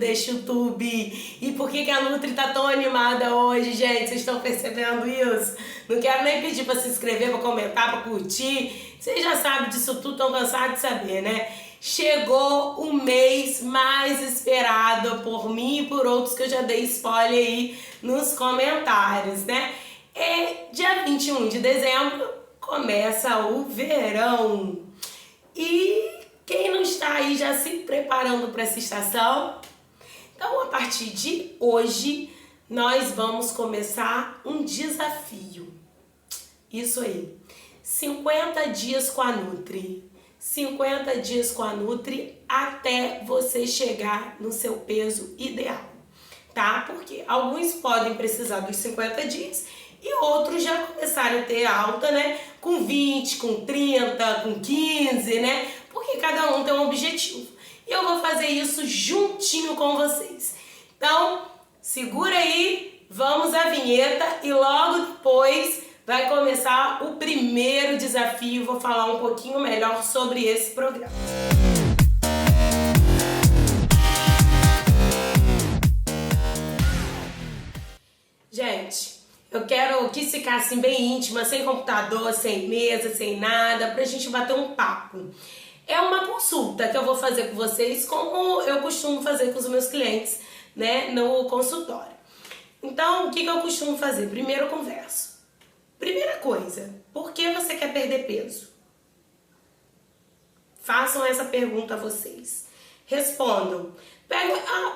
deste YouTube. E por que a Nutri tá tão animada hoje, gente? Vocês estão percebendo isso? Não quero nem pedir para se inscrever, para comentar, para curtir. Vocês já sabem disso tudo, estão cansados de saber, né? Chegou o mês mais esperado por mim e por outros que eu já dei spoiler aí nos comentários, né? E dia 21 de dezembro começa o verão. E quem não está aí já se preparando para essa estação? Então, a partir de hoje, nós vamos começar um desafio. Isso aí. 50 dias com a Nutri. 50 dias com a Nutri até você chegar no seu peso ideal, tá? Porque alguns podem precisar dos 50 dias e outros já começaram a ter alta, né? Com 20, com 30, com 15, né? Porque cada um tem um objetivo. E eu vou fazer isso juntinho com vocês. Então, segura aí, vamos à vinheta e logo depois vai começar o primeiro desafio. Vou falar um pouquinho melhor sobre esse programa. Gente, eu quero que isso ficasse assim, bem íntima, sem computador, sem mesa, sem nada, pra gente bater um papo. É uma consulta que eu vou fazer com vocês, como eu costumo fazer com os meus clientes, né, no consultório. Então, o que eu costumo fazer? Primeiro eu converso. Primeira coisa, por que você quer perder peso? Façam essa pergunta a vocês. Respondam.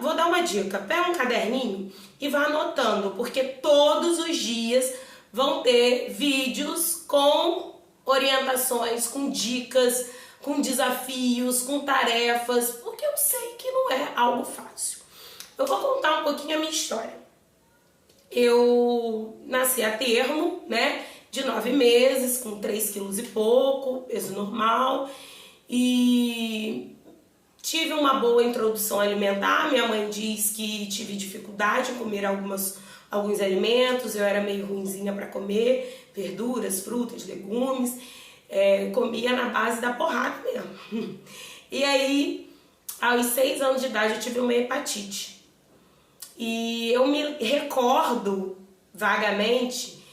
Vou dar uma dica. Pega um caderninho e vá anotando, porque todos os dias vão ter vídeos com orientações, com dicas, com desafios, com tarefas, porque eu sei que não é algo fácil. Eu vou contar um pouquinho a minha história. Eu nasci a termo, né, de 9 meses, com 3 quilos e pouco, peso normal, e tive uma boa introdução alimentar. Minha mãe diz que tive dificuldade em comer alguns alimentos, eu era meio ruinzinha para comer, verduras, frutas, legumes, comia na base da porrada mesmo. E aí, aos 6 anos de idade, eu tive uma hepatite. E eu me recordo vagamente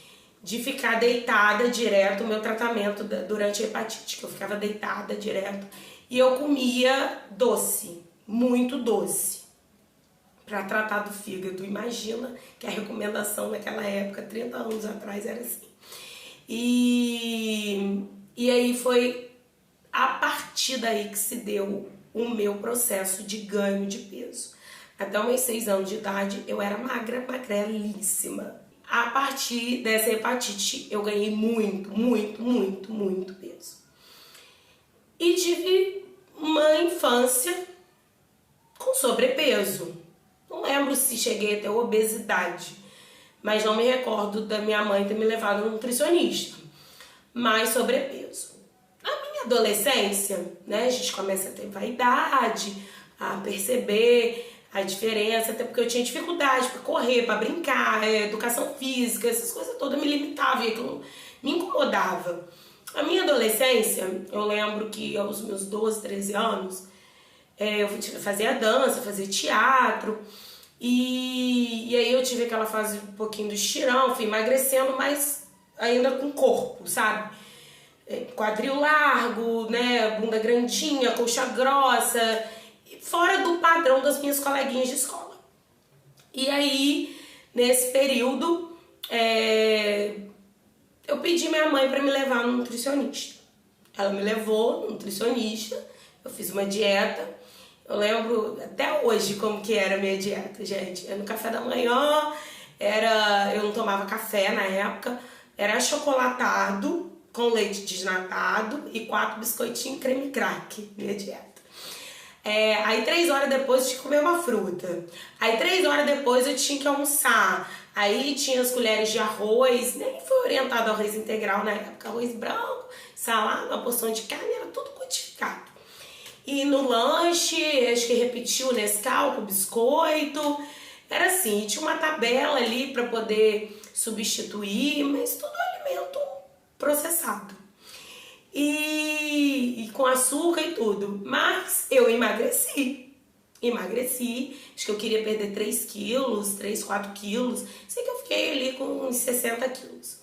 de ficar deitada direto, o meu tratamento durante a hepatite, que eu ficava deitada direto. E eu comia doce, muito doce, para tratar do fígado. Imagina que a recomendação naquela época, 30 anos atrás, era assim. E aí foi a partir daí que se deu o meu processo de ganho de peso. Até os meus 6 anos de idade, eu era magrelíssima. A partir dessa hepatite, eu ganhei muito peso. E tive uma infância com sobrepeso. Não lembro se cheguei a ter obesidade, mas não me recordo da minha mãe ter me levado no nutricionista. Mas sobrepeso. Na minha adolescência, né, a gente começa a ter vaidade, a perceber a diferença, até porque eu tinha dificuldade para correr, para brincar, educação física, essas coisas todas me limitavam e aquilo me incomodava. A minha adolescência, eu lembro que aos meus 12, 13 anos, eu fazia dança, fazia teatro, e aí eu tive aquela fase um pouquinho do estirão, fui emagrecendo, mas ainda com corpo, sabe? Quadril largo, né, bunda grandinha, coxa grossa, fora do padrão das minhas coleguinhas de escola. E aí, nesse período, eu pedi minha mãe para me levar no nutricionista. Ela me levou no nutricionista, eu fiz uma dieta. Eu lembro até hoje como que era a minha dieta, gente. No café da manhã, eu não tomava café na época, era achocolatado com leite desnatado e 4 biscoitinhos creme crack, minha dieta. Aí 3 horas depois eu tinha que comer uma fruta. Aí 3 horas depois eu tinha que almoçar. Aí tinha as colheres de arroz, nem foi orientado ao arroz integral na época. Arroz branco, salada, uma porção de carne, era tudo codificado. E no lanche, acho que repetiu o Nescau com biscoito. Era assim, tinha uma tabela ali para poder substituir, mas tudo alimento processado. E com açúcar e tudo. Mas eu emagreci. Emagreci, acho que eu queria perder 3 quilos, 3, 4 quilos. Sei que eu fiquei ali com uns 60 quilos.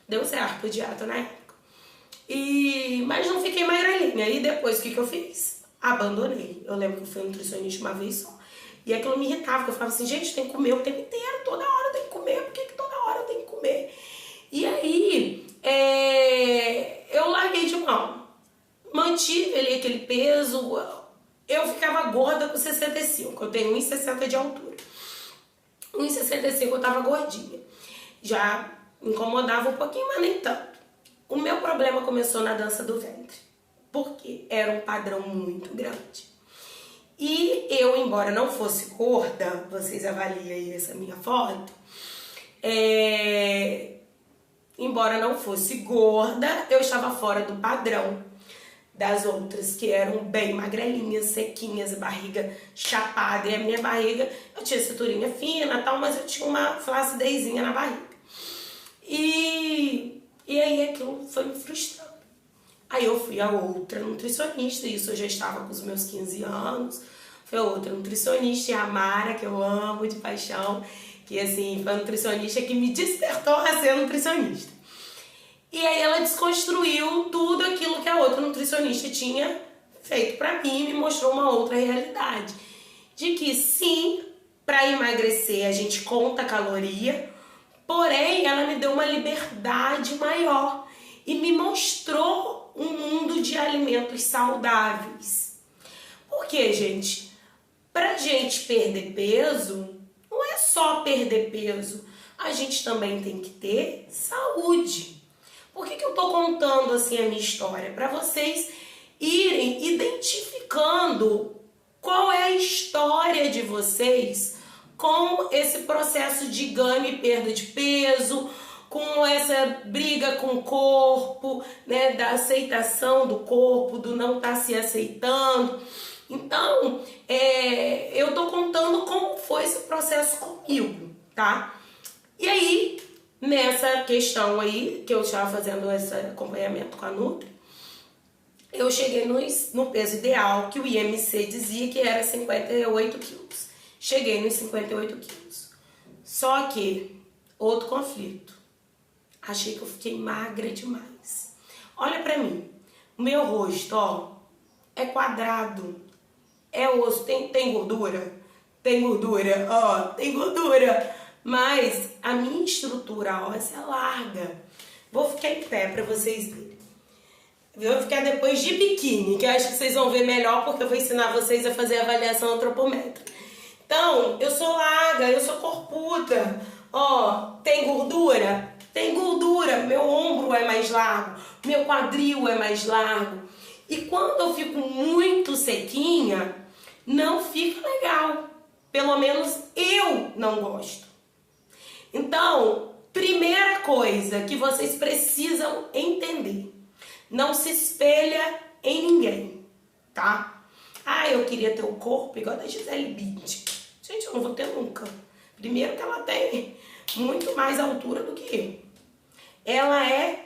Deu certo a dieta na época. Mas não fiquei magrelinha. E depois o que eu fiz? Abandonei. Eu lembro que eu fui nutricionista uma vez só. E aquilo me irritava, porque eu falava assim, gente, tem que comer o tempo inteiro, toda hora eu tenho que comer, por que toda hora eu tenho que comer? E aí, eu larguei de mão. Mantive ali aquele peso. Eu ficava gorda com 65, eu tenho 1,60 de altura. 1,65 eu tava gordinha. Já incomodava um pouquinho, mas nem tanto. O meu problema começou na dança do ventre, porque era um padrão muito grande. E eu, embora não fosse gorda, vocês avaliem aí essa minha foto, embora não fosse gorda, eu estava fora do padrão das outras, que eram bem magrelinhas, sequinhas, barriga chapada. E a minha barriga, eu tinha cinturinha fina e tal, mas eu tinha uma flacidezinha na barriga. E aí aquilo foi me frustrando. Aí eu fui a outra nutricionista, isso eu já estava com os meus 15 anos. Foi a outra nutricionista, a Mara, que eu amo de paixão, que assim, foi a nutricionista que me despertou a ser nutricionista. E aí ela desconstruiu tudo aquilo que a outra nutricionista tinha feito pra mim e me mostrou uma outra realidade. De que sim, pra emagrecer a gente conta caloria, porém ela me deu uma liberdade maior e me mostrou um mundo de alimentos saudáveis. Por quê, gente? Pra gente perder peso, não é só perder peso, a gente também tem que ter saúde. Por que eu tô contando assim a minha história? Para vocês irem identificando qual é a história de vocês com esse processo de ganho e perda de peso, com essa briga com o corpo, né, da aceitação do corpo, do não estar se aceitando. Então, eu tô contando como foi esse processo comigo, tá? E aí, nessa questão aí, que eu estava fazendo esse acompanhamento com a Nutri, eu cheguei no peso ideal, que o IMC dizia que era 58 quilos. Cheguei nos 58 quilos. Só que, outro conflito. Achei que eu fiquei magra demais. Olha pra mim. O meu rosto, ó, é quadrado. É osso. Tem gordura? Tem gordura, ó, tem gordura. Mas a minha estrutura óssea é larga. Vou ficar em pé pra vocês verem. Vou ficar depois de biquíni, que eu acho que vocês vão ver melhor, porque eu vou ensinar vocês a fazer a avaliação antropométrica. Então, eu sou larga, eu sou corpuda. Ó, tem gordura? Tem gordura. Meu ombro é mais largo, meu quadril é mais largo. E quando eu fico muito sequinha, não fica legal. Pelo menos eu não gosto. Então, primeira coisa que vocês precisam entender: não se espelha em ninguém, tá? Ah, eu queria ter o corpo igual a da Gisele Bündchen. Gente, eu não vou ter nunca. Primeiro que ela tem muito mais altura do que eu. Ela é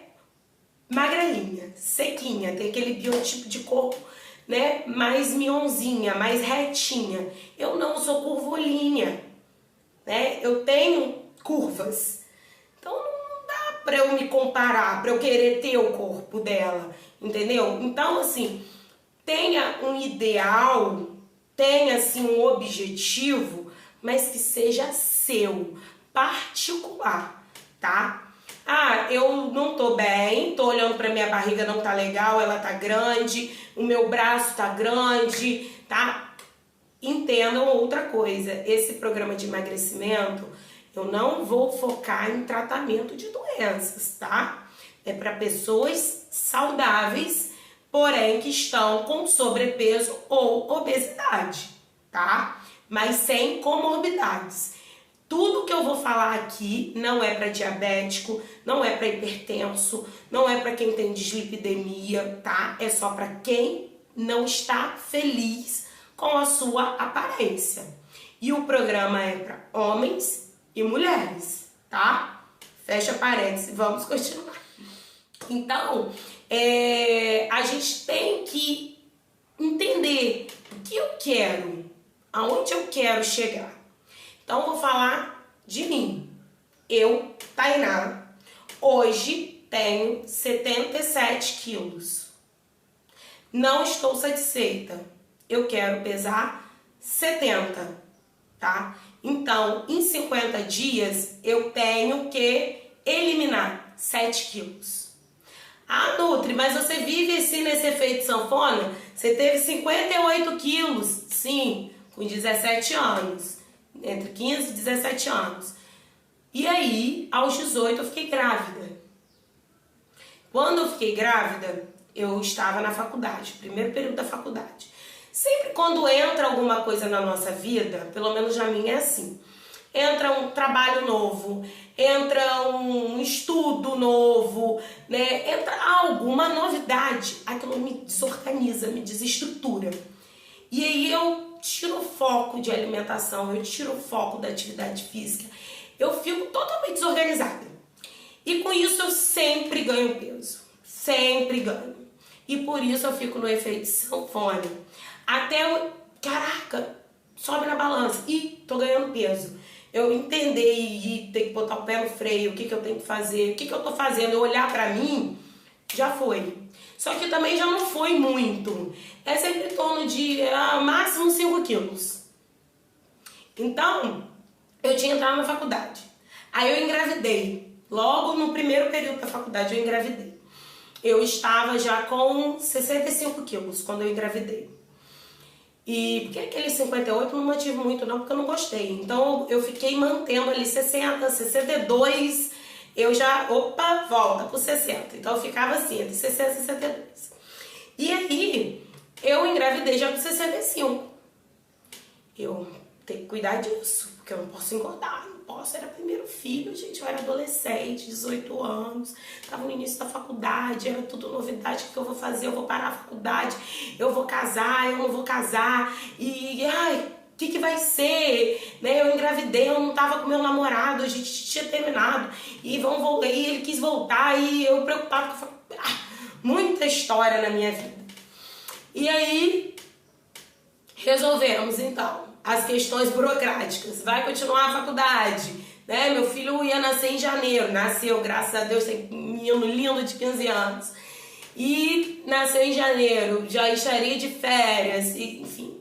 magrelinha, sequinha, tem aquele biotipo de corpo, né, mais mionzinha, mais retinha. Eu não sou curvolinha, né? Eu tenho curvas. Então não dá pra eu me comparar, pra eu querer ter o corpo dela, entendeu? Então, assim, tenha um ideal, tenha assim um objetivo, mas que seja seu, particular, tá? Ah, eu não tô bem, tô olhando pra minha barriga, não tá legal, ela tá grande, o meu braço tá grande, tá? Entendam outra coisa, esse programa de emagrecimento, eu não vou focar em tratamento de doenças, tá? É para pessoas saudáveis, porém que estão com sobrepeso ou obesidade, tá? Mas sem comorbidades. Tudo que eu vou falar aqui não é para diabético, não é para hipertenso, não é para quem tem dislipidemia, tá? É só para quem não está feliz com a sua aparência. E o programa é para homens e mulheres, tá? Fecha parênteses, vamos continuar. Então, a gente tem que entender o que eu quero. aonde eu quero chegar. Então, vou falar de mim. Eu, Tainá, hoje tenho 77 quilos. Não estou satisfeita. Eu quero pesar 70, tá? Então, em 50 dias, eu tenho que eliminar 7 quilos. Ah, Nutri, mas você vive assim nesse efeito sanfona? Você teve 58 quilos, sim, com 17 anos. Entre 15 e 17 anos. E aí, aos 18, eu fiquei grávida. Quando eu fiquei grávida, eu estava na faculdade, primeiro período da faculdade. Sempre quando entra alguma coisa na nossa vida, pelo menos na minha é assim, entra um trabalho novo, entra um estudo novo, né? Entra alguma novidade, aquilo me desorganiza, me desestrutura. E aí eu tiro o foco de alimentação, eu tiro o foco da atividade física, eu fico totalmente desorganizada. E com isso eu sempre ganho peso, sempre ganho. E por isso eu fico no efeito sanfona. Até eu, caraca, sobe na balança e tô ganhando peso. Eu entender e ter que botar o pé no freio, o que eu tenho que fazer, o que eu tô fazendo, eu olhar pra mim, já foi. Só que também já não foi muito. É sempre em torno de máximo 5 quilos. Então, eu tinha entrado na faculdade. Aí eu engravidei. Logo no primeiro período da faculdade eu engravidei. Eu estava já com 65 quilos quando eu engravidei. E porque aquele 58 não mantive muito não, porque eu não gostei. Então eu fiquei mantendo ali 60, 62, eu já, opa, volta pro 60. Então eu ficava assim, entre 60 e 62. E aí eu engravidei já com 65. Eu tenho que cuidar disso, porque eu não posso engordar, não posso. Era primeiro filho, gente, eu era adolescente, 18 anos, tava no início da faculdade, era tudo novidade. O que eu vou fazer? Eu vou parar a faculdade, eu vou casar, eu não vou casar, e ai, o que vai ser? Né? Eu engravidei, eu não tava com meu namorado, a gente tinha terminado, e ele quis voltar, e eu preocupada com muita história na minha vida. E aí resolvemos então as questões burocráticas. Vai continuar a faculdade, né? Meu filho ia nascer em janeiro, nasceu, graças a Deus, tem um menino lindo de 15 anos. E nasceu em janeiro, já estaria de férias, e, enfim,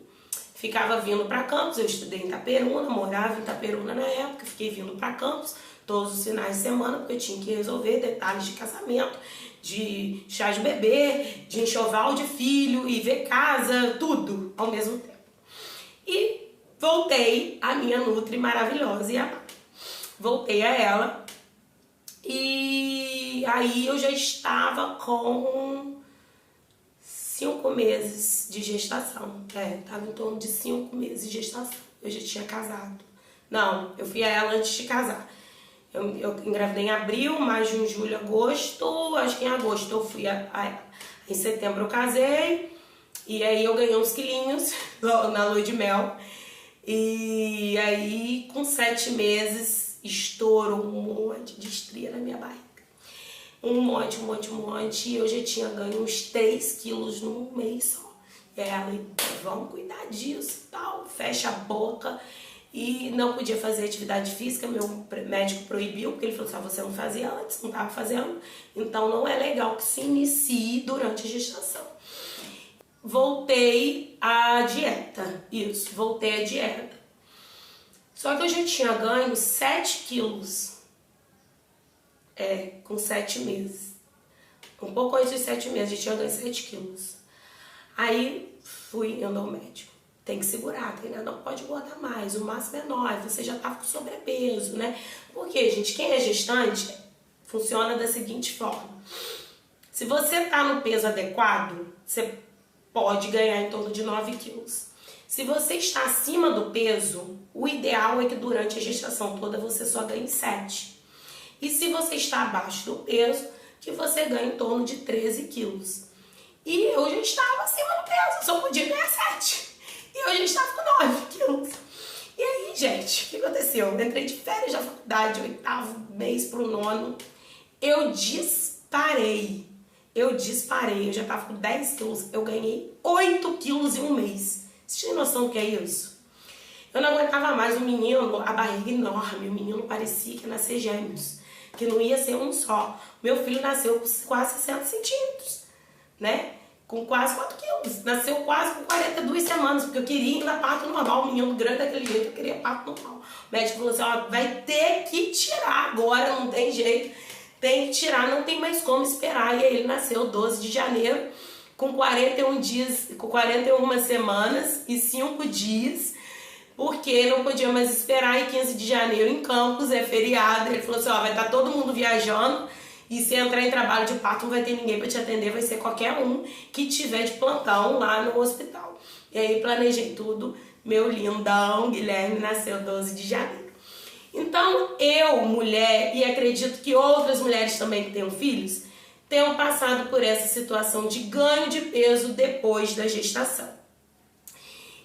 ficava vindo para Campos. Eu estudei em Itaperuna, morava em Itaperuna na época, fiquei vindo para Campos todos os finais de semana, porque eu tinha que resolver detalhes de casamento, de chá de bebê, de enxoval de filho, e ver casa, tudo ao mesmo tempo. E voltei à minha Nutri maravilhosa e amada. Voltei a ela e aí eu já estava com 5 meses de gestação. Estava em torno de 5 meses de gestação. Eu já tinha casado. Não, eu fui a ela antes de casar. Eu engravidei em abril, mais junho, julho, agosto. Acho que em agosto eu fui a ela. Em setembro eu casei. E aí eu ganhei uns quilinhos na lua de mel. E aí, com 7 meses, estourou um monte de estria na minha barriga. Um monte. E eu já tinha ganho uns 3 quilos num mês só. E aí ela, vamos cuidar disso e tal. Fecha a boca. E não podia fazer atividade física. Meu médico proibiu, porque ele falou assim, você não fazia antes, não estava fazendo. Então não é legal que se inicie durante a gestação. Voltei à dieta. Isso, voltei à dieta. Só que eu já tinha ganho 7 quilos. Com 7 meses. Um pouco antes de 7 meses, já tinha ganho 7 quilos. Aí fui indo ao médico. Tem que segurar, não pode engordar mais. O máximo é 9, você já tá com sobrepeso, né? Porque, gente, quem é gestante funciona da seguinte forma. Se você tá no peso adequado, você pode ganhar em torno de 9 quilos. Se você está acima do peso, o ideal é que durante a gestação toda você só ganhe 7. E se você está abaixo do peso, que você ganhe em torno de 13 quilos. E eu já estava acima do peso, só podia ganhar 7. E eu já estava com 9 quilos. E aí, gente, o que aconteceu? Eu entrei de férias da faculdade, 8º mês pro 9º. Eu disparei, eu já tava com 10 quilos, eu ganhei 8 quilos em um mês. Você tem noção do que é isso? Eu não aguentava mais o menino, a barriga enorme, o menino parecia que ia nascer gêmeos, que não ia ser um só. Meu filho nasceu com quase 60 centímetros, né? Com quase 4 quilos. Nasceu quase com 42 semanas, porque eu queria ainda parto normal. O menino grande daquele jeito, eu queria parto normal. O médico falou assim, ó, vai ter que tirar agora, não tem jeito. Tem que tirar, não tem mais como esperar. E aí ele nasceu 12 de janeiro, com 41 dias, com 41 semanas e 5 dias, porque não podia mais esperar. E 15 de janeiro em Campos, é feriado. Ele falou assim, ó, vai estar todo mundo viajando. E se entrar em trabalho de parto, não vai ter ninguém para te atender, vai ser qualquer um que tiver de plantão lá no hospital. E aí planejei tudo, meu lindão Guilherme nasceu 12 de janeiro. Então eu, mulher, e acredito que outras mulheres também que tenham filhos, tenham passado por essa situação de ganho de peso depois da gestação.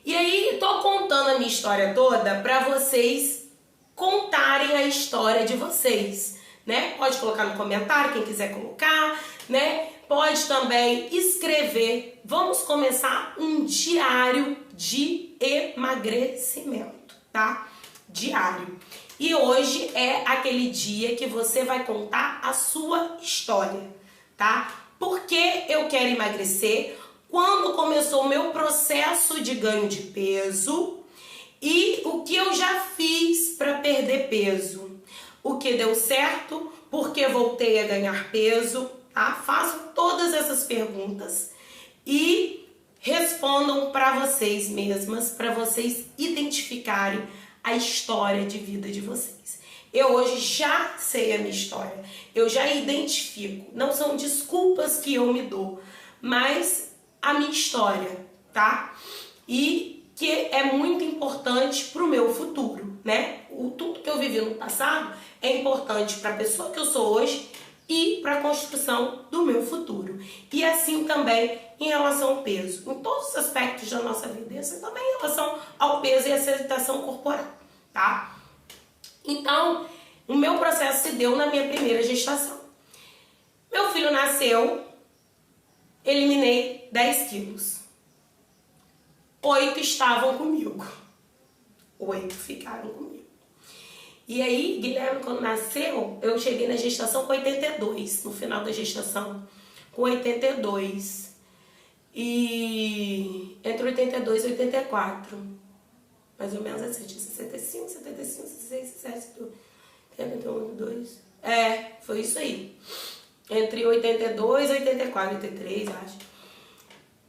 E aí tô contando a minha história toda para vocês contarem a história de vocês. Né? Pode colocar no comentário, quem quiser colocar, né? Pode também escrever. Vamos começar um diário de emagrecimento, tá? Diário. E hoje é aquele dia que você vai contar a sua história, tá? Por que eu quero emagrecer? Quando começou o meu processo de ganho de peso e o que eu já fiz para perder peso. O que deu certo, porque voltei a ganhar peso, tá? Façam todas essas perguntas e respondam para vocês mesmas, para vocês identificarem a história de vida de vocês. Eu hoje já sei a minha história, eu já identifico, não são desculpas que eu me dou, mas a minha história, tá? E que é muito importante para o meu futuro, né? Tudo que eu vivi no passado é importante para a pessoa que eu sou hoje e para a construção do meu futuro. E assim também em relação ao peso, em todos os aspectos da nossa vida, e assim também em relação ao peso e aceitação corporal, tá? Então, o meu processo se deu na minha primeira gestação. Meu filho nasceu, eliminei 10 quilos. 8 estavam comigo. 8 ficaram comigo. E aí, Guilherme, quando nasceu, eu cheguei na gestação com 82, no final da gestação, com 82. E entre 82 e 84, mais ou menos assim, 65, 75, 66, 67, 81, 82. Foi isso aí. Entre 82 e 84, 83, acho.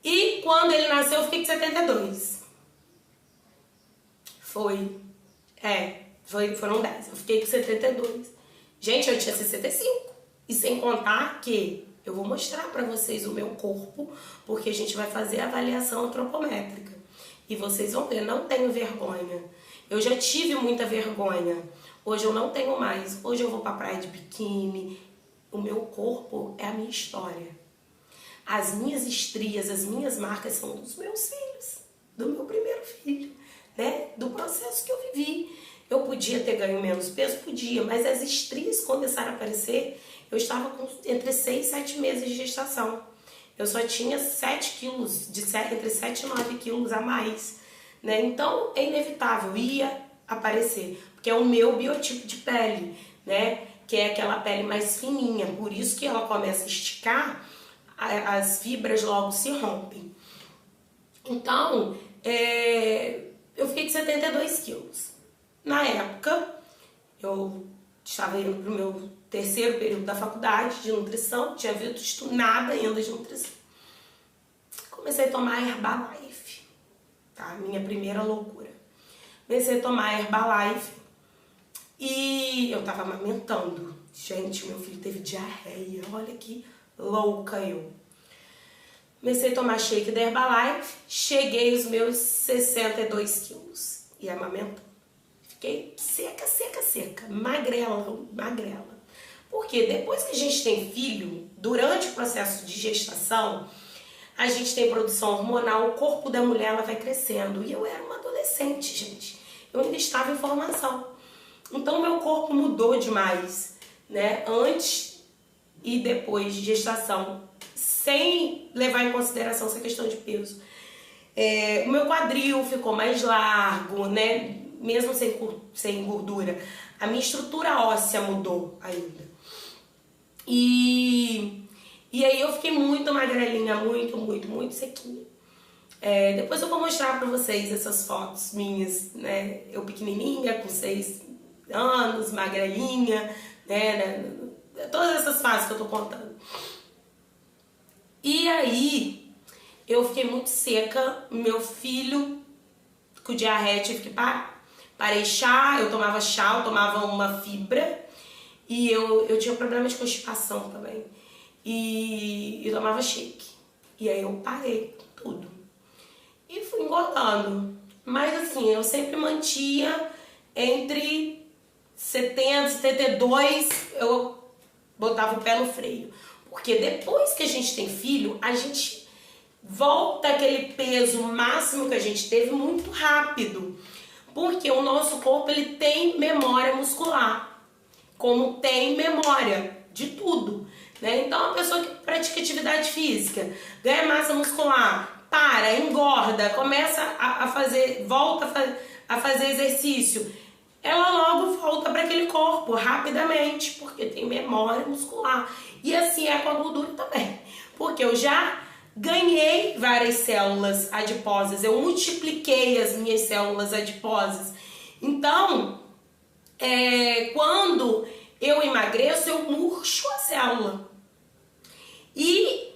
E quando ele nasceu, eu fiquei com 72. Foram 10. Eu fiquei com 72. Gente, eu tinha 65. E sem contar que eu vou mostrar pra vocês o meu corpo, porque a gente vai fazer a avaliação antropométrica. E vocês vão ver, não tenho vergonha. Eu já tive muita vergonha. Hoje eu não tenho mais. Hoje eu vou pra praia de biquíni. O meu corpo é a minha história. As minhas estrias, as minhas marcas são dos meus filhos, do meu primeiro filho, né? Do processo que eu vivi. Eu podia ter ganho menos peso? Podia, mas as estrias começaram a aparecer, eu estava com entre 6 e 7 meses de gestação. Eu só tinha 7 quilos, entre 7 e 9 quilos a mais, né? Então, é inevitável, ia aparecer, porque é o meu biotipo de pele, né? Que é aquela pele mais fininha, por isso que ela começa a esticar, as fibras logo se rompem. Então, eu fiquei com 72 quilos. Na época, eu estava indo para o meu terceiro período da faculdade de nutrição, tinha visto nada ainda de nutrição. Comecei a tomar Herbalife, tá? Minha primeira loucura. Comecei a tomar Herbalife e eu tava amamentando. Gente, meu filho teve diarreia, olha que louca eu. Comecei a tomar shake da Herbalife, cheguei aos meus 62 quilos e amamentando. Fiquei seca, magrela. Porque depois que a gente tem filho, durante o processo de gestação, a gente tem produção hormonal, o corpo da mulher ela vai crescendo. E eu era uma adolescente, gente. Eu ainda estava em formação. Então, meu corpo mudou demais, né? Antes e depois de gestação, sem levar em consideração essa questão de peso. O meu quadril ficou mais largo, né? Mesmo sem gordura. A minha estrutura óssea mudou ainda. E aí eu fiquei muito magrelinha, muito sequinha. Depois eu vou mostrar pra vocês essas fotos minhas, né? Eu pequenininha, com 6 anos, magrelinha, né? Todas essas fases que eu tô contando. E aí, eu fiquei muito seca, meu filho com diarreia, tive que parar. Parei chá, eu tomava uma fibra e eu tinha problema de constipação também. E eu tomava shake. E aí eu parei tudo. E fui engordando. Mas assim, eu sempre mantinha entre 70 e 72, eu botava o pé no freio. Porque depois que a gente tem filho, a gente volta aquele peso máximo que a gente teve muito rápido. Porque o nosso corpo, ele tem memória muscular. Como tem memória de tudo, né? Então, a pessoa que pratica atividade física, ganha massa muscular, engorda, começa a fazer, volta a fazer exercício, ela logo volta para aquele corpo rapidamente, porque tem memória muscular. E assim é com a gordura também, porque eu já ganhei várias células adiposas, eu multipliquei as minhas células adiposas. Então, quando eu emagreço, eu murcho a célula. E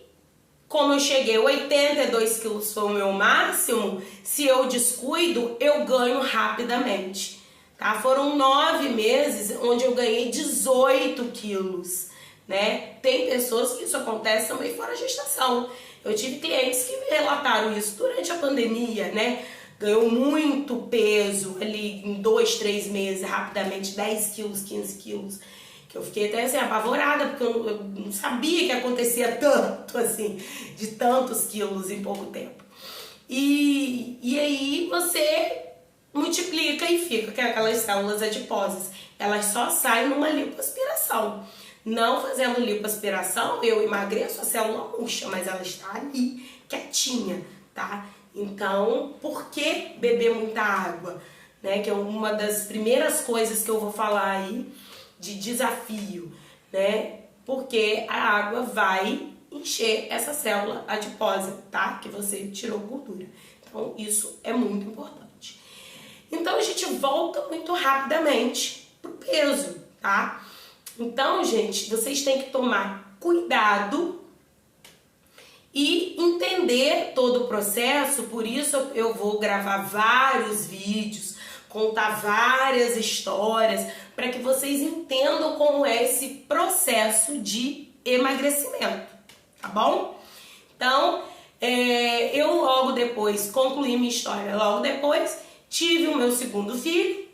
como eu cheguei, 82 quilos foi o meu máximo, se eu descuido, eu ganho rapidamente. Tá? Foram 9 meses onde eu ganhei 18 quilos. Né? Tem pessoas que isso acontece também fora gestação. Eu tive clientes que me relataram isso durante a pandemia, né? Ganhou muito peso ali em 2, 3 meses, rapidamente, 10 quilos, 15 quilos. Que eu fiquei até assim, apavorada, porque eu não sabia que acontecia tanto, assim, de tantos quilos em pouco tempo. E aí você multiplica e fica com aquelas células adiposas. Elas só saem numa lipoaspiração. Não fazendo lipoaspiração, eu emagreço, a célula murcha, mas ela está ali, quietinha, tá? Então, por que beber muita água? Né? Que é uma das primeiras coisas que eu vou falar aí de desafio, né? Porque a água vai encher essa célula adiposa, tá? Que você tirou gordura. Então, isso é muito importante. Então, a gente volta muito rapidamente pro peso, tá? Então, gente, vocês têm que tomar cuidado e entender todo o processo. Por isso eu vou gravar vários vídeos, contar várias histórias, para que vocês entendam como é esse processo de emagrecimento, tá bom? Então, eu logo depois concluí minha história. Logo depois tive o meu segundo filho,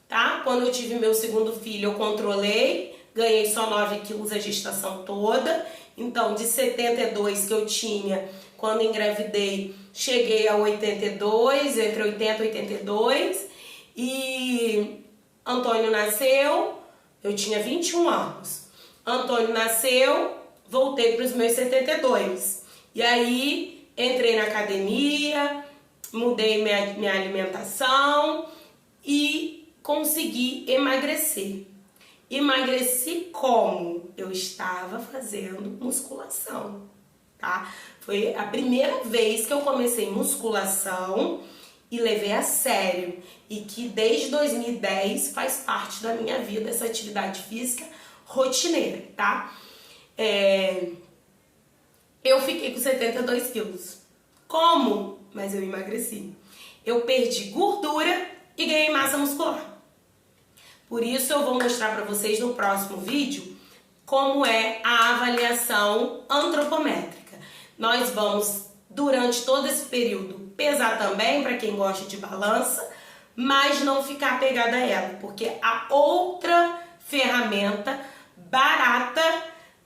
tá? Quando eu tive meu segundo filho, eu controlei. Ganhei só 9 quilos a gestação toda. Então, de 72 que eu tinha quando engravidei, cheguei a 82, entre 80 e 82. E Antônio nasceu, eu tinha 21 anos. Antônio nasceu, voltei para os meus 72. E aí, entrei na academia, mudei minha alimentação e consegui emagrecer. Emagreci como? Eu estava fazendo musculação, tá? Foi a primeira vez que eu comecei musculação e levei a sério. E que desde 2010 faz parte da minha vida essa atividade física rotineira, tá? Eu fiquei com 72 quilos. Como? Mas eu emagreci. Eu perdi gordura e ganhei massa muscular. Por isso eu vou mostrar para vocês no próximo vídeo como é a avaliação antropométrica. Nós vamos, durante todo esse período, pesar também para quem gosta de balança, mas não ficar pegada a ela, porque a outra ferramenta barata,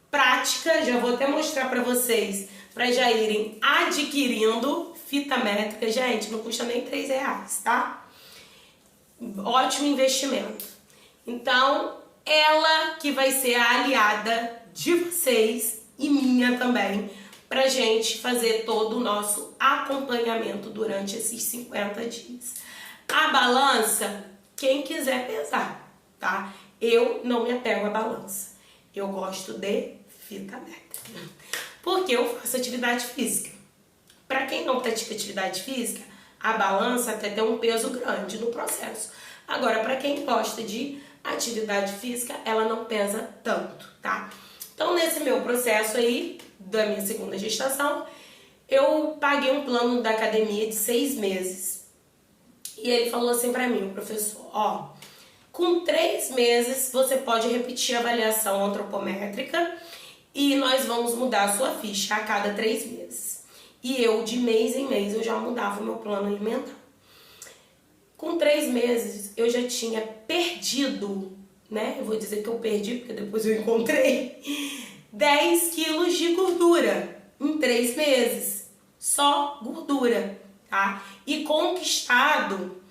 prática, já vou até mostrar para vocês, para já irem adquirindo fita métrica. Gente, não custa nem R$3, tá? Ótimo investimento. Então, ela que vai ser a aliada de vocês e minha também, pra gente fazer todo o nosso acompanhamento durante esses 50 dias. A balança, quem quiser pesar, tá? Eu não me apego à balança. Eu gosto de fita métrica, porque eu faço atividade física. Para quem não pratica atividade física, a balança até tem um peso grande no processo. Agora, para quem gosta de atividade física, ela não pesa tanto, tá? Então, nesse meu processo aí, da minha segunda gestação, eu paguei um plano da academia de 6 meses. E ele falou assim pra mim, o professor, ó, com 3 meses você pode repetir a avaliação antropométrica e nós vamos mudar a sua ficha a cada 3 meses. E eu, de mês em mês, eu já mudava o meu plano alimentar. Com 3 meses, eu já tinha perdido, né? Eu vou dizer que eu perdi, porque depois eu encontrei 10 quilos de gordura em 3 meses. Só gordura, tá? E conquistado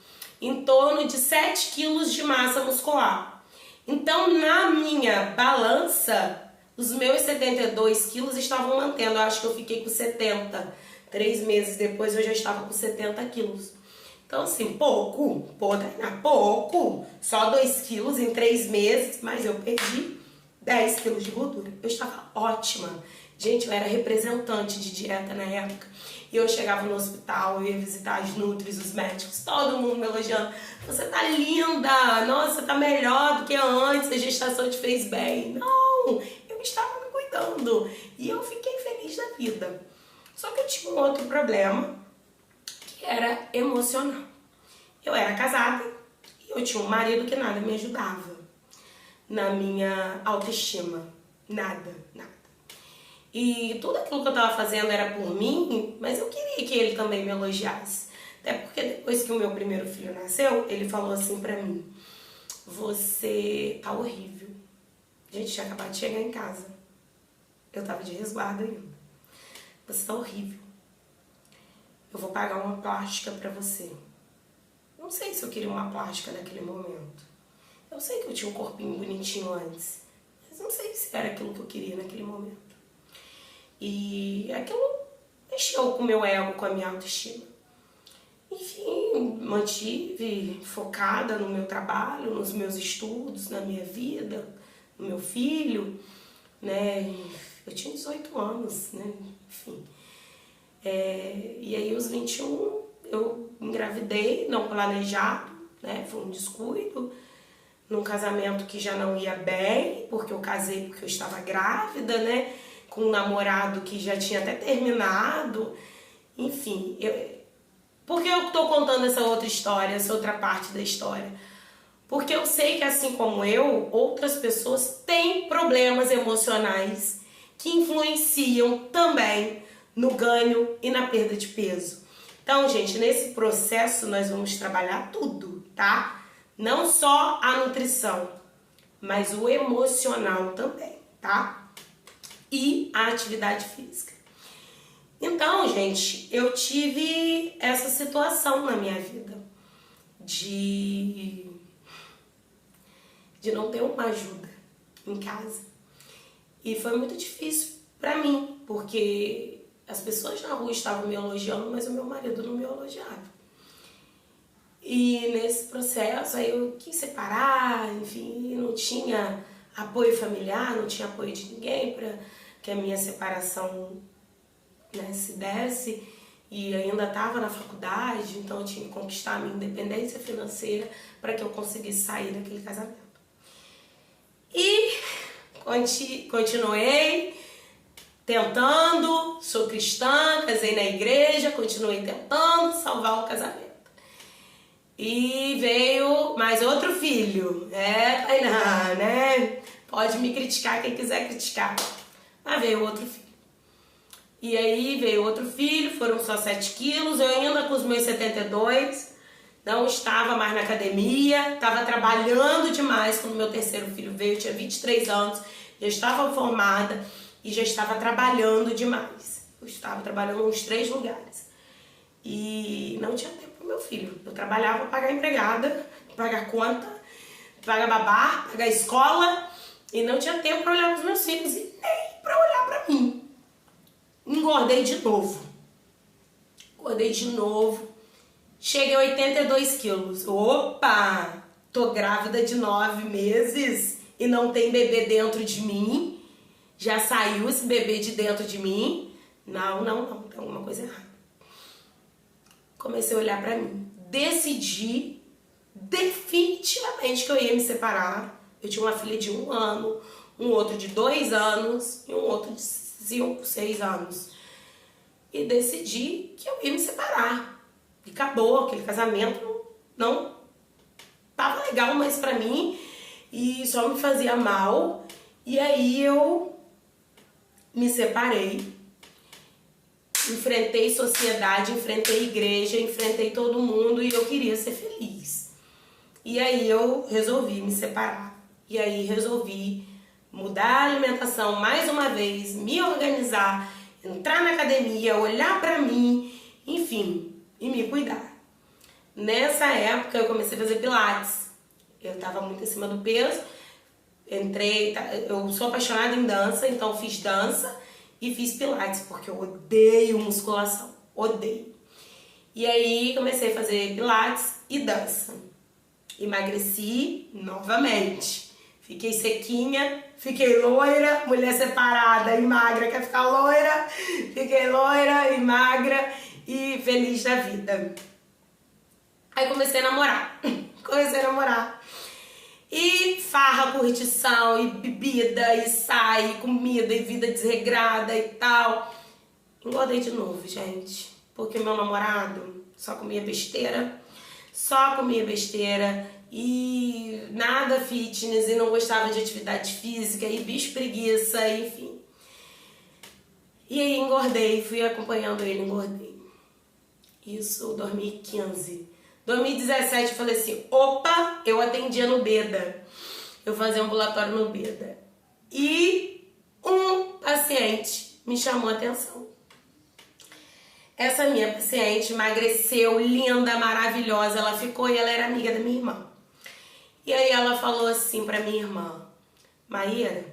em torno de 7 quilos de massa muscular. Então, na minha balança, os meus 72 quilos estavam mantendo. Eu acho que eu fiquei com 70. 3 meses depois, eu já estava com 70 quilos. Então, assim, pouco. Só 2 quilos em 3 meses, mas eu perdi 10 quilos de gordura. Eu estava ótima. Gente, eu era representante de dieta na época. E eu chegava no hospital, eu ia visitar as nutris, os médicos, todo mundo me elogiando. Você tá linda! Nossa, tá melhor do que antes, a gestação te fez bem. Não, eu estava me cuidando. E eu fiquei feliz da vida. Só que eu tinha um outro problema, que era emocional. Eu era casada e eu tinha um marido que nada me ajudava na minha autoestima. Nada. E tudo aquilo que eu tava fazendo era por mim, mas eu queria que ele também me elogiasse. Até porque depois que o meu primeiro filho nasceu, ele falou assim pra mim, você tá horrível. Gente, tinha acabado de chegar em casa. Eu tava de resguardo ainda. Você tá horrível. Eu vou pagar uma plástica pra você. Não sei se eu queria uma plástica naquele momento. Eu sei que eu tinha um corpinho bonitinho antes, mas não sei se era aquilo que eu queria naquele momento. E aquilo mexeu com o meu ego, com a minha autoestima. Enfim, mantive focada no meu trabalho, nos meus estudos, na minha vida, no meu filho, né? Eu tinha 18 anos, né? Enfim. E aí, aos 21, eu engravidei, não planejado, né? Foi um descuido, num casamento que já não ia bem, porque eu casei porque eu estava grávida, né? Com um namorado que já tinha até terminado. Enfim, por que eu tô contando essa outra história, essa outra parte da história? Porque eu sei que, assim como eu, outras pessoas têm problemas emocionais que influenciam também no ganho e na perda de peso. Então, gente, nesse processo nós vamos trabalhar tudo, tá? Não só a nutrição, mas o emocional também, tá? E a atividade física. Então, gente, eu tive essa situação na minha vida de não ter uma ajuda em casa. E foi muito difícil pra mim, porque as pessoas na rua estavam me elogiando, mas o meu marido não me elogiava. E nesse processo aí eu quis separar, enfim, não tinha apoio familiar, não tinha apoio de ninguém para que a minha separação, né, se desse. E ainda estava na faculdade, então eu tinha que conquistar a minha independência financeira para que eu conseguisse sair daquele casamento. E continuei tentando, sou cristã, casei na igreja, continuei tentando salvar o casamento. E veio mais outro filho. Tainá, né? Pode me criticar quem quiser criticar. Mas veio outro filho. E aí veio outro filho, foram só 7 quilos, eu ainda com os meus 72, não estava mais na academia, estava trabalhando demais quando meu terceiro filho veio, eu tinha 23 anos, já estava formada e já estava trabalhando demais. Eu estava trabalhando em uns 3 lugares. E não tinha tempo pro meu filho. Eu trabalhava para pagar empregada, pagar conta, pagar babá, pagar escola, e não tinha tempo para olhar pros meus filhos e nem para olhar para mim. engordei de novo. Engordei de novo. Cheguei a 82 quilos. Opa! Tô grávida de 9 meses e não tem bebê dentro de mim. Já saiu esse bebê de dentro de mim. Não. Tem alguma coisa errada. Comecei a olhar pra mim. Decidi definitivamente que eu ia me separar. Eu tinha uma filha de 1 ano, um outro de 2 anos e um outro de 5, 6 anos. E decidi que eu ia me separar. E acabou, aquele casamento não tava legal mais pra mim e só me fazia mal. E aí eu me separei. Enfrentei sociedade, enfrentei igreja, enfrentei todo mundo e eu queria ser feliz. E aí eu resolvi me separar. E aí resolvi mudar a alimentação mais uma vez, me organizar, entrar na academia, olhar pra mim, enfim, e me cuidar. Nessa época eu comecei a fazer pilates. Eu tava muito em cima do peso. Eu sou apaixonada em dança, então fiz dança e fiz pilates, porque eu odeio musculação, odeio. E aí comecei a fazer pilates e dança. Emagreci novamente. Fiquei sequinha, fiquei loira, mulher separada e magra quer ficar loira. Fiquei loira e magra e feliz da vida. Aí comecei a namorar. E farra, curtição, e bebida, e sai, comida, e vida desregrada e tal. Engordei de novo, gente. Porque meu namorado só comia besteira. E nada fitness, e não gostava de atividade física, e bicho preguiça, enfim. E aí engordei, fui acompanhando ele, engordei. Isso, 2015. 2017 eu falei assim, opa, eu atendia no Beda. Eu fazia ambulatório no Beda. E um paciente me chamou a atenção. Essa minha paciente emagreceu, linda, maravilhosa. Ela ficou e ela era amiga da minha irmã. E aí ela falou assim pra minha irmã, Maíra,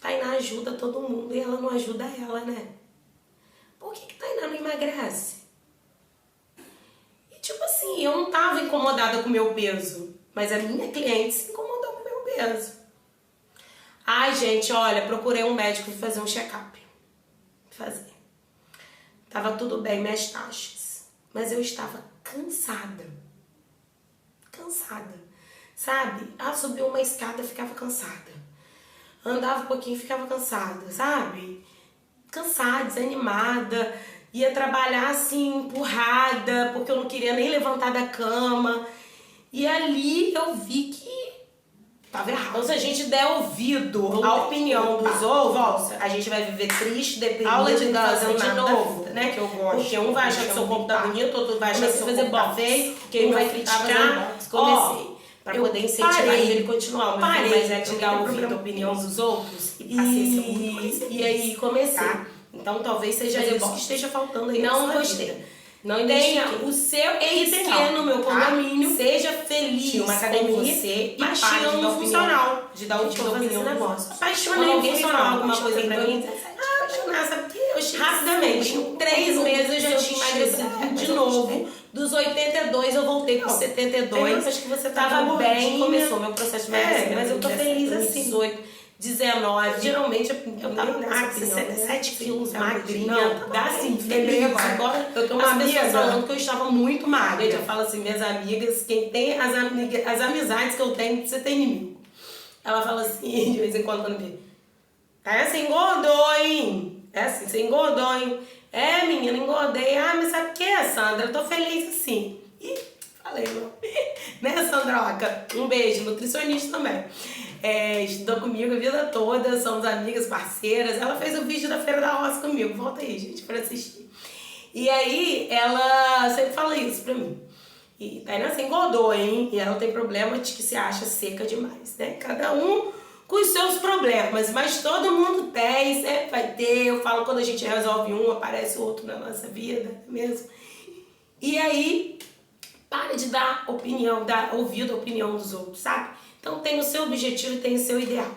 Tainá ajuda todo mundo e ela não ajuda ela, né? Por que Tainá não emagrece? Tipo assim, eu não tava incomodada com o meu peso, mas a minha cliente se incomodou com o meu peso. Ai, gente, olha, procurei um médico e fazer um check-up. Tava tudo bem, minhas taxas. Mas eu estava cansada. Sabe? Subiu uma escada, ficava cansada. Andava um pouquinho, ficava cansada, sabe? Cansada, desanimada. Ia trabalhar assim, empurrada, porque eu não queria nem levantar da cama. E ali eu vi que tava errado. Então, se a gente der ouvido à opinião dos outros, a gente vai viver triste, deprimido, aula de dança de novo, né? Que eu gosto. Porque um vai achar que seu corpo tá bonito, outro vai achar que seu corpo tá feio, porque um vai criticar. Comecei. Pra poder incentivar ele continuar. Mas é tirar ouvindo a opinião dos outros e aí comecei. Então talvez seja isso que esteja faltando aí. Não gostei. Não tenha o seu ideal no meu condomínio. Seja feliz uma academia com você, mas tinha um funcional de dar opinião no negócio. Apaixonei um funcional, alguma coisa pra mim. Sabe que eu rapidamente, em 3 meses eu já tinha emagrecido de novo. Dos 82 eu voltei com 72. Acho que você tava bem. Começou meu processo de emagrecimento. Mas eu tô feliz assim. 18, 19. Geralmente eu tava magra, 67 quilos, magrinha. Dá assim, feliz. Agora eu tô uma amiga falando que eu estava muito magra. Eu falo assim, minhas amigas, quem tem as amizades que eu tenho, você tem inimigo. Ela fala assim, de vez em quando me você engordou, hein? Você engordou, hein? Menina, engordei. Mas sabe o que, Sandra? Eu tô feliz assim. E falei, né, Sandroca? Um beijo, nutricionista também. Estudou comigo a vida toda, somos amigas, parceiras. Ela fez o vídeo da Feira da Roça comigo. Volta aí, gente, pra assistir. E aí, ela sempre fala isso pra mim. E Tainá, você engordou, hein? E ela tem problema de que se acha seca demais, né? Cada um com os seus problemas, mas todo mundo tem, sempre vai ter. Eu falo, quando a gente resolve um, aparece outro na nossa vida, mesmo. E aí, para de dar opinião, dar ouvido à opinião dos outros, sabe? Então tem o seu objetivo e tem o seu ideal.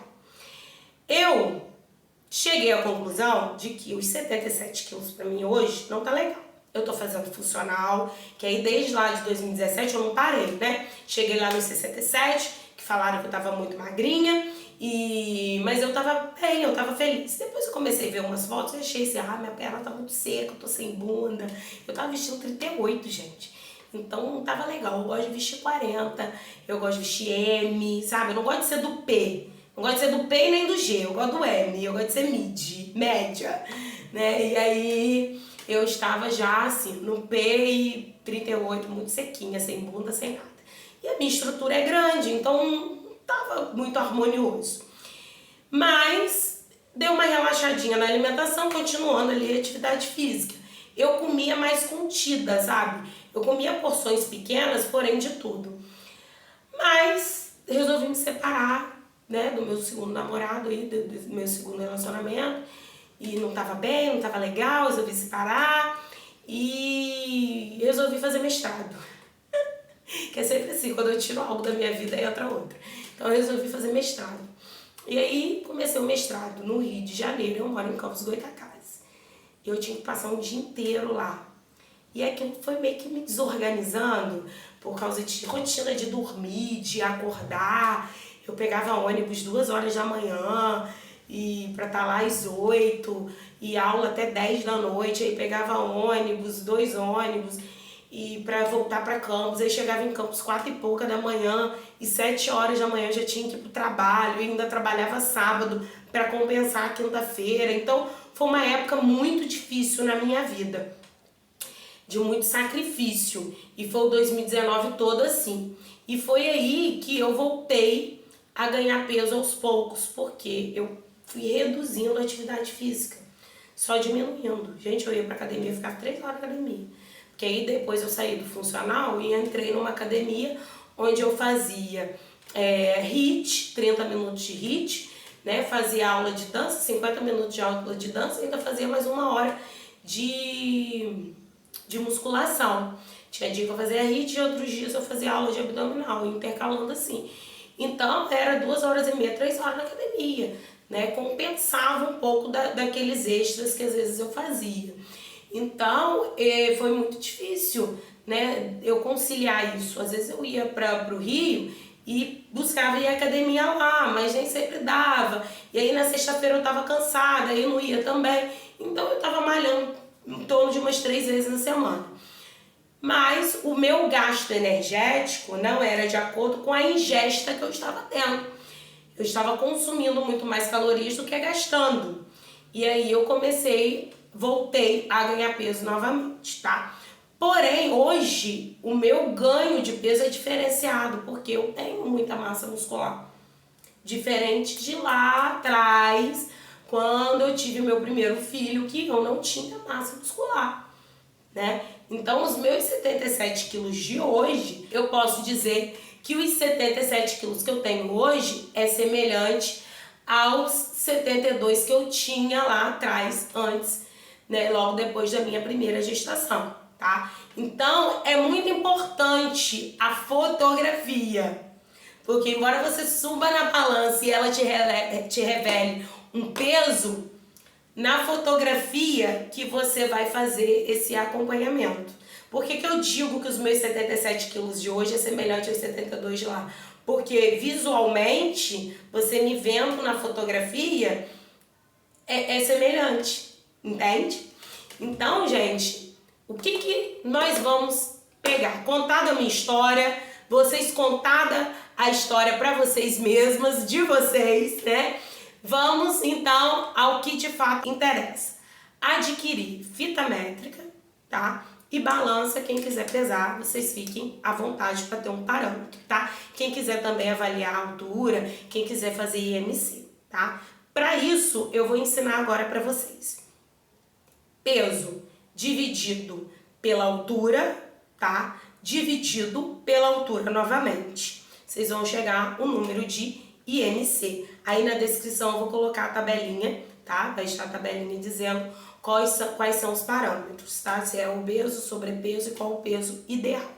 Eu Cheguei à conclusão de que os 77 quilos pra mim hoje não tá legal. Eu tô fazendo funcional, que aí desde lá de 2017 eu não parei, né? Cheguei lá nos 67, que falaram que eu tava muito magrinha, mas eu tava bem, eu tava feliz. Depois eu comecei a ver umas fotos e achei assim, minha perna tá muito seca, eu tô sem bunda. Eu tava vestindo 38, gente. Então não tava legal. Eu gosto de vestir 40, eu gosto de vestir M, sabe? Eu não gosto de ser do P. Não gosto de ser do P e nem do G, eu gosto do M, eu gosto de ser média, né? E aí eu estava já assim, no P e 38, muito sequinha, sem bunda, sem nada. E a minha estrutura é grande, então não tava muito harmonioso. Mas deu uma relaxadinha na alimentação, continuando ali a atividade física. Eu comia mais contida, sabe? Eu comia porções pequenas, porém de tudo. Mas resolvi me separar, né, do meu segundo namorado aí, do meu segundo relacionamento. E não tava bem, não tava legal, resolvi separar e resolvi fazer mestrado. Que é sempre assim, quando eu tiro algo da minha vida, entra outra. Então eu resolvi fazer mestrado. E aí comecei o mestrado no Rio de Janeiro, eu moro em Campos do Goytacazes. Eu tinha que passar um dia inteiro lá. E aquilo foi meio que me desorganizando por causa de rotina de dormir, de acordar. Eu pegava ônibus 2 horas da manhã e pra estar lá às 8 e aula até 10 da noite. Aí pegava ônibus, 2 ônibus e pra voltar pra Campos. Aí chegava em Campos 4 e pouca da manhã e 7 horas da manhã eu já tinha que ir pro trabalho e ainda trabalhava sábado pra compensar a quinta-feira. Então foi uma época muito difícil na minha vida, de muito sacrifício, e foi o 2019 todo assim. E foi aí que eu voltei a ganhar peso aos poucos, porque eu fui reduzindo a atividade física, só diminuindo. Gente, eu ia pra academia, eu ficava 3 horas na academia, porque aí depois eu saí do funcional e entrei numa academia onde eu fazia HIIT, 30 minutos de HIIT, né? Fazia aula de dança, 50 minutos de aula de dança, e ainda fazia mais 1 hora de musculação. Tinha dia que eu fazia HIIT e outros dias eu fazia aula de abdominal, intercalando assim. Então era 2 horas e meia, 3 horas na academia, né? Compensava um pouco daqueles extras que às vezes eu fazia. Então foi muito difícil, né, eu conciliar isso. Às vezes eu ia para o Rio e buscava ir à academia lá, mas nem sempre dava. E aí na sexta-feira eu estava cansada, aí eu não ia também. Então eu estava malhando em torno de umas 3 vezes na semana. Mas o meu gasto energético não era de acordo com a ingesta que eu estava tendo. Eu estava consumindo muito mais calorias do que gastando. E aí eu voltei a ganhar peso novamente, tá? Porém, hoje, o meu ganho de peso é diferenciado, porque eu tenho muita massa muscular. Diferente de lá atrás, quando eu tive meu primeiro filho, que eu não tinha massa muscular, né? Então, os meus 77 quilos de hoje, eu posso dizer que os 77 quilos que eu tenho hoje é semelhante aos 72 que eu tinha lá atrás, antes, né? Logo depois da minha primeira gestação, tá? Então, é muito importante a fotografia, porque embora você suba na balança e ela te revele um peso, na fotografia que você vai fazer esse acompanhamento. Por que eu digo que os meus 77 quilos de hoje é semelhante aos 72 de lá? Porque visualmente, você me vendo na fotografia é semelhante, entende? Então, gente, o que nós vamos pegar? Contada a minha história, vocês contada a história para vocês mesmas, de vocês, né? Vamos então ao que de fato interessa. Adquirir fita métrica, tá? E balança, quem quiser pesar, vocês fiquem à vontade para ter um parâmetro, tá? Quem quiser também avaliar a altura, quem quiser fazer IMC, tá? Para isso, eu vou ensinar agora para vocês. Peso dividido pela altura, tá? Dividido pela altura novamente. Vocês vão chegar o número de IMC. Aí na descrição eu vou colocar a tabelinha, tá? Vai estar a tabelinha dizendo quais são os parâmetros, tá? Se é obeso, sobrepeso e qual o peso ideal.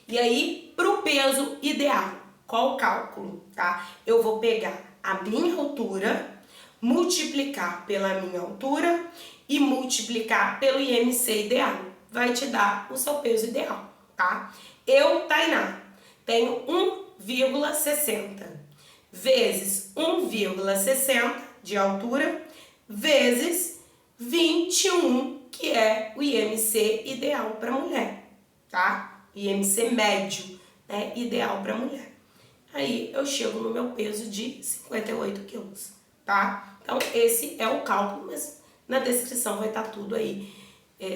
E aí, pro peso ideal, qual o cálculo, tá? Eu vou pegar a minha altura, multiplicar pela minha altura e multiplicar pelo IMC ideal. Vai te dar o seu peso ideal, tá? Eu, Tainá, tenho 1,60 vezes 1,60 de altura vezes 21, que é o IMC ideal para mulher, tá? IMC médio, né? Ideal para mulher. Aí eu chego no meu peso de 58 quilos, tá? Então esse é o cálculo, mas na descrição vai estar tudo aí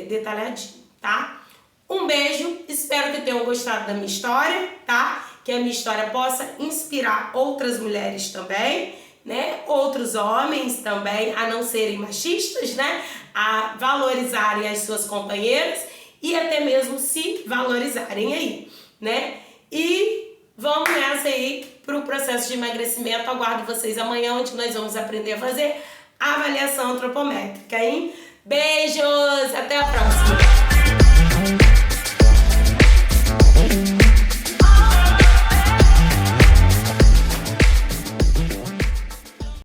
detalhadinho, tá? Um beijo, espero que tenham gostado da minha história, tá? Que a minha história possa inspirar outras mulheres também, né? Outros homens também a não serem machistas, né? A valorizarem as suas companheiras e até mesmo se valorizarem aí, né? E vamos nessa aí pro processo de emagrecimento. Aguardo vocês amanhã, onde nós vamos aprender a fazer a avaliação antropométrica, hein? Beijos, até a próxima!